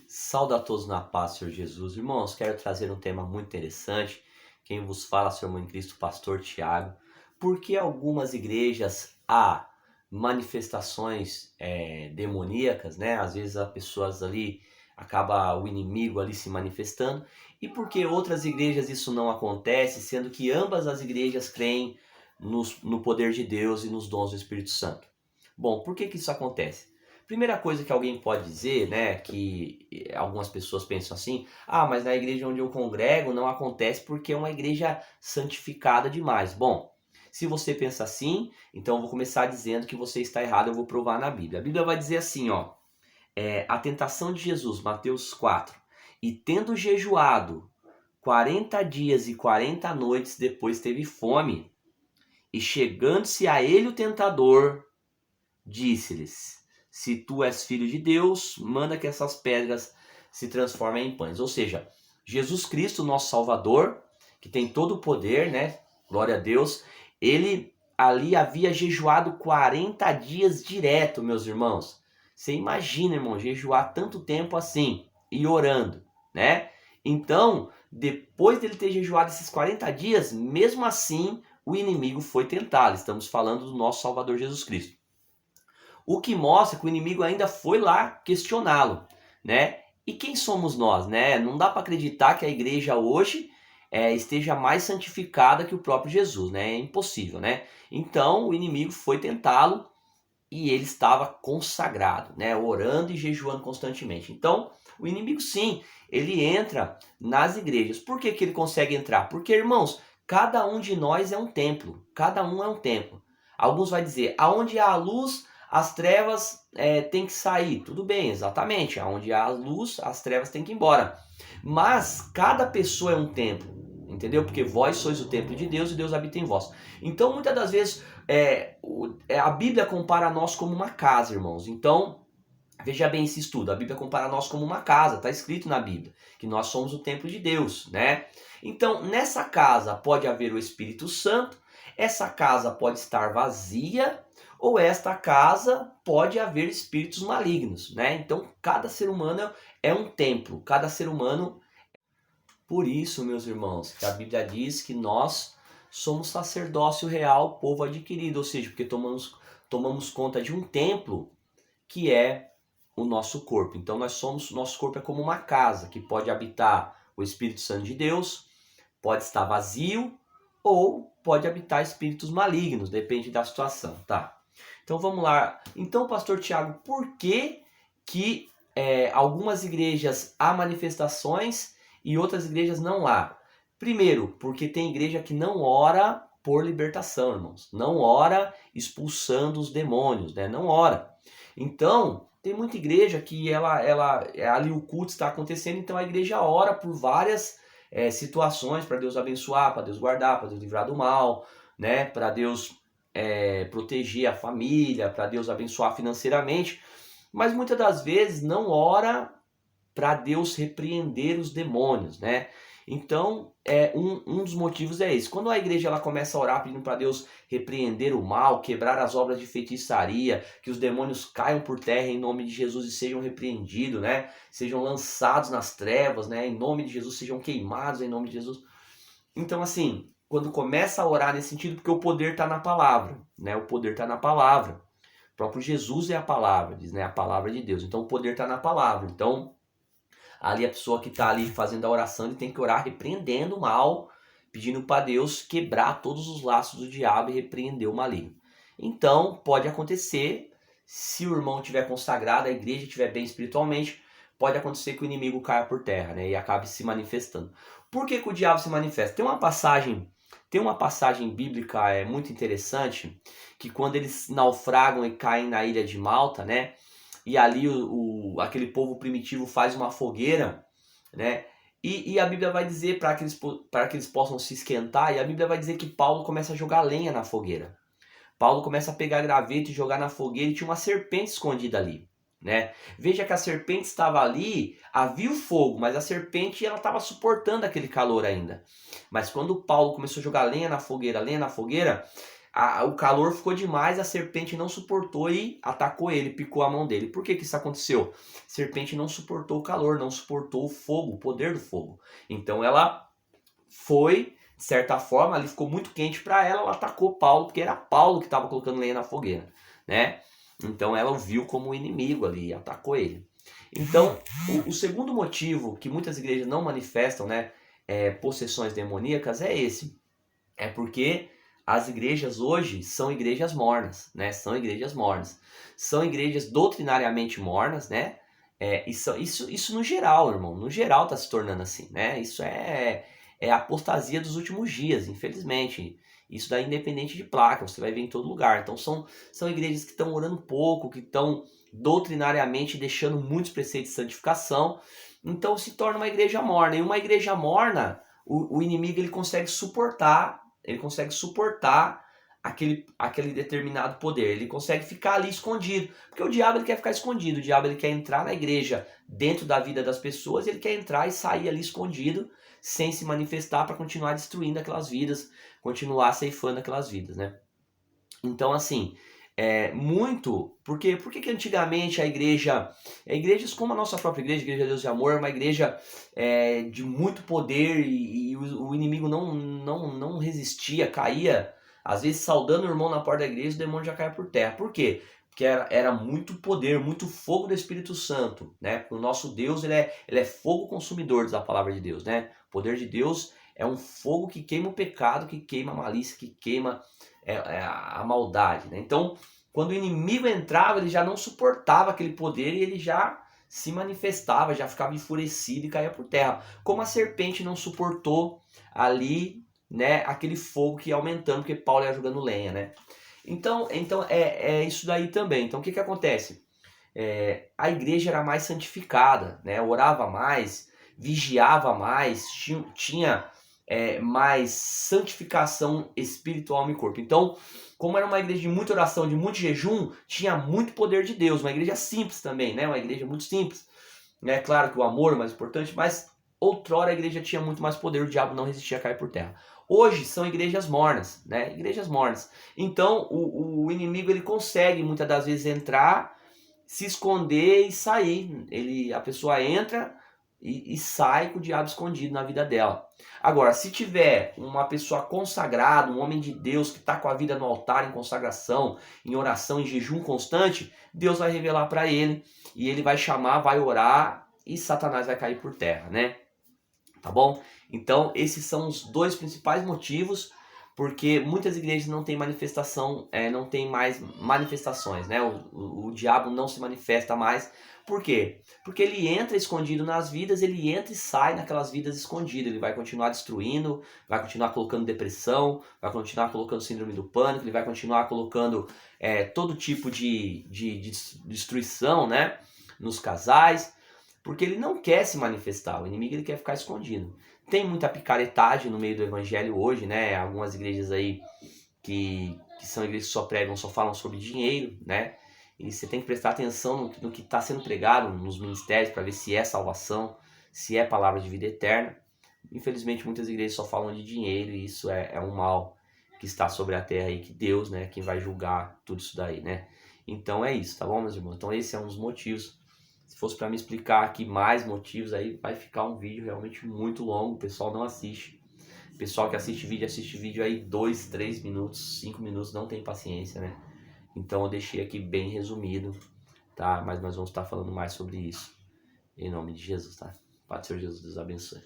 Saúde a todos na paz, Senhor Jesus. Irmãos, quero trazer um tema muito interessante. Quem vos fala, seu irmão em Cristo, pastor Tiago. Por que algumas igrejas há manifestações demoníacas, né? Às vezes as pessoas ali, acaba o inimigo ali se manifestando. E por que outras igrejas isso não acontece, sendo que ambas as igrejas creem no poder de Deus e nos dons do Espírito Santo? Bom, por que isso acontece? Primeira coisa que alguém pode dizer, né, que algumas pessoas pensam assim: ah, mas na igreja onde eu congrego não acontece porque é uma igreja santificada demais. Bom, se você pensa assim, então eu vou começar dizendo que você está errado, eu vou provar na Bíblia. A Bíblia vai dizer assim, ó, a tentação de Jesus, Mateus 4, e tendo jejuado 40 dias e 40 noites depois teve fome, e chegando-se a ele o tentador, disse-lhes: se tu és filho de Deus, manda que essas pedras se transformem em pães. Ou seja, Jesus Cristo, nosso Salvador, que tem todo o poder, né? Glória a Deus. Ele ali havia jejuado 40 dias direto, meus irmãos. Você imagina, irmão, jejuar tanto tempo assim e orando, né? Então, depois dele ter jejuado esses 40 dias, mesmo assim, o inimigo foi tentá-lo. Estamos falando do nosso Salvador Jesus Cristo. O que mostra que o inimigo ainda foi lá questioná-lo, né? E quem somos nós, né? Não dá para acreditar que a igreja hoje esteja mais santificada que o próprio Jesus, né? É impossível, né? Então o inimigo foi tentá-lo e ele estava consagrado, né? Orando e jejuando constantemente. Então o inimigo sim, ele entra nas igrejas. Por que ele consegue entrar? Porque, irmãos, cada um de nós é um templo. Cada um é um templo. Alguns vai dizer, aonde há a luz, as trevas têm que sair. Tudo bem, exatamente. Aonde há a luz, as trevas têm que ir embora. Mas cada pessoa é um templo, entendeu? Porque vós sois o templo de Deus e Deus habita em vós. Então, muitas das vezes, a Bíblia compara nós como uma casa, irmãos. Então, veja bem esse estudo. A Bíblia compara nós como uma casa. Está escrito na Bíblia que nós somos o templo de Deus, né? Então, nessa casa pode haver o Espírito Santo. Essa casa pode estar vazia ou esta casa pode haver espíritos malignos, né? Então, cada ser humano é um templo. Cada ser humano. Por isso, meus irmãos, que a Bíblia diz que nós somos sacerdócio real, povo adquirido, ou seja, porque tomamos conta de um templo que é o nosso corpo. Então nosso corpo é como uma casa que pode habitar o Espírito Santo de Deus, pode estar vazio ou pode habitar espíritos malignos, depende da situação, tá? Então vamos lá. Então, pastor Tiago, por que algumas igrejas há manifestações e outras igrejas não há? Primeiro, porque tem igreja que não ora por libertação, irmãos. Não ora expulsando os demônios, né? Não ora. Então, tem muita igreja que ali o culto está acontecendo, então a igreja ora por várias situações para Deus abençoar, para Deus guardar, para Deus livrar do mal, né? Para Deus proteger a família, para Deus abençoar financeiramente, mas muitas das vezes não ora para Deus repreender os demônios, né? Então, um dos motivos é esse. Quando a igreja ela começa a orar pedindo para Deus repreender o mal, quebrar as obras de feitiçaria, que os demônios caiam por terra em nome de Jesus e sejam repreendidos, né? Sejam lançados nas trevas, né? Em nome de Jesus, sejam queimados em nome de Jesus. Então, assim, quando começa a orar nesse sentido, porque o poder está na palavra, né? O poder está na palavra. O próprio Jesus é a palavra, diz, né? A palavra de Deus. Então, o poder está na palavra. Então, ali a pessoa que está ali fazendo a oração, ele tem que orar repreendendo o mal, pedindo para Deus quebrar todos os laços do diabo e repreender o maligno. Então, pode acontecer, se o irmão tiver consagrado, a igreja estiver bem espiritualmente, pode acontecer que o inimigo caia por terra, né, e acabe se manifestando. Por que o diabo se manifesta? Tem uma passagem bíblica muito interessante, que quando eles naufragam e caem na ilha de Malta, né, e ali aquele povo primitivo faz uma fogueira, né? E a Bíblia vai dizer para que eles possam se esquentar, e a Bíblia vai dizer que Paulo começa a jogar lenha na fogueira. Paulo começa a pegar graveto e jogar na fogueira, e tinha uma serpente escondida ali, né? Veja que a serpente estava ali, havia o fogo, mas a serpente ela estava suportando aquele calor ainda. Mas quando Paulo começou a jogar lenha na fogueira, o calor ficou demais, a serpente não suportou e atacou ele, picou a mão dele. Por que isso aconteceu? A serpente não suportou o calor, não suportou o fogo, o poder do fogo. Então ela foi, de certa forma, ali ficou muito quente para ela, ela atacou Paulo, porque era Paulo que estava colocando lenha na fogueira, né? Então ela o viu como inimigo ali, atacou ele. Então, o segundo motivo que muitas igrejas não manifestam, né, possessões demoníacas é esse. É porque as igrejas hoje são igrejas mornas, né? São igrejas mornas. São igrejas doutrinariamente mornas, né? Isso no geral, irmão. No geral está se tornando assim, né? Isso é a apostasia dos últimos dias, infelizmente. Isso daí independente de placa, você vai ver em todo lugar. Então são igrejas que estão orando pouco, que estão doutrinariamente deixando muitos preceitos de santificação. Então se torna uma igreja morna. E uma igreja morna, o inimigo ele consegue suportar aquele determinado poder. Ele consegue ficar ali escondido. Porque o diabo ele quer ficar escondido. O diabo ele quer entrar na igreja dentro da vida das pessoas. Ele quer entrar e sair ali escondido sem se manifestar para continuar destruindo aquelas vidas, continuar ceifando aquelas vidas, né? Então, assim, por que antigamente igrejas como a nossa própria igreja, Igreja de Deus de Amor, é uma igreja de muito poder e o inimigo não resistia, caía, às vezes saudando o irmão na porta da igreja, o demônio já caia por terra. Por quê? Porque era muito poder, muito fogo do Espírito Santo, né? O nosso Deus, ele é fogo consumidor, diz a palavra de Deus, né? O poder de Deus é um fogo que queima o pecado, que queima a malícia, que queima a maldade, né? Então, quando o inimigo entrava, ele já não suportava aquele poder e ele já se manifestava, já ficava enfurecido e caía por terra. Como a serpente não suportou ali, né, aquele fogo que ia aumentando, porque Paulo ia jogando lenha, né? Então é isso daí também. Então o que acontece? A igreja era mais santificada, né? Orava mais, vigiava mais, tinha mais santificação espiritual, alma e corpo. Então, como era uma igreja de muita oração, de muito jejum, tinha muito poder de Deus. Uma igreja simples também, né? Uma igreja muito simples. É claro que o amor é mais importante, mas outrora a igreja tinha muito mais poder, o diabo não resistia a cair por terra. Hoje são igrejas mornas, né? Igrejas mornas. Então o inimigo ele consegue muitas das vezes entrar, se esconder e sair. A pessoa entra e sai com o diabo escondido na vida dela. Agora, se tiver uma pessoa consagrada, um homem de Deus que está com a vida no altar, em consagração, em oração, em jejum constante, Deus vai revelar para ele e ele vai chamar, vai orar e Satanás vai cair por terra, né? Tá bom? Então, esses são os dois principais motivos porque muitas igrejas não têm manifestação, não tem mais manifestações, né? O diabo não se manifesta mais. Por quê? Porque ele entra escondido nas vidas, ele entra e sai naquelas vidas escondidas. Ele vai continuar destruindo, vai continuar colocando depressão, vai continuar colocando síndrome do pânico, ele vai continuar colocando todo tipo de destruição, né? Nos casais, porque ele não quer se manifestar. O inimigo ele quer ficar escondido. Tem muita picaretagem no meio do evangelho hoje, né? Algumas igrejas aí que são igrejas que só pregam, só falam sobre dinheiro, né? E você tem que prestar atenção no que está sendo pregado nos ministérios para ver se é salvação, se é palavra de vida eterna. Infelizmente muitas igrejas só falam de dinheiro e isso é um mal que está sobre a terra aí, que Deus, né, quem vai julgar tudo isso daí, né? Então é isso, tá bom, meus irmãos? Então esse é um dos motivos. Se fosse para me explicar aqui mais motivos, aí vai ficar um vídeo realmente muito longo, o pessoal não assiste. O pessoal que assiste vídeo aí 2, 3 minutos, 5 minutos, não tem paciência, né? Então eu deixei aqui bem resumido, tá? Mas nós vamos estar falando mais sobre isso, em nome de Jesus, tá? Pai do Senhor Jesus, Deus abençoe.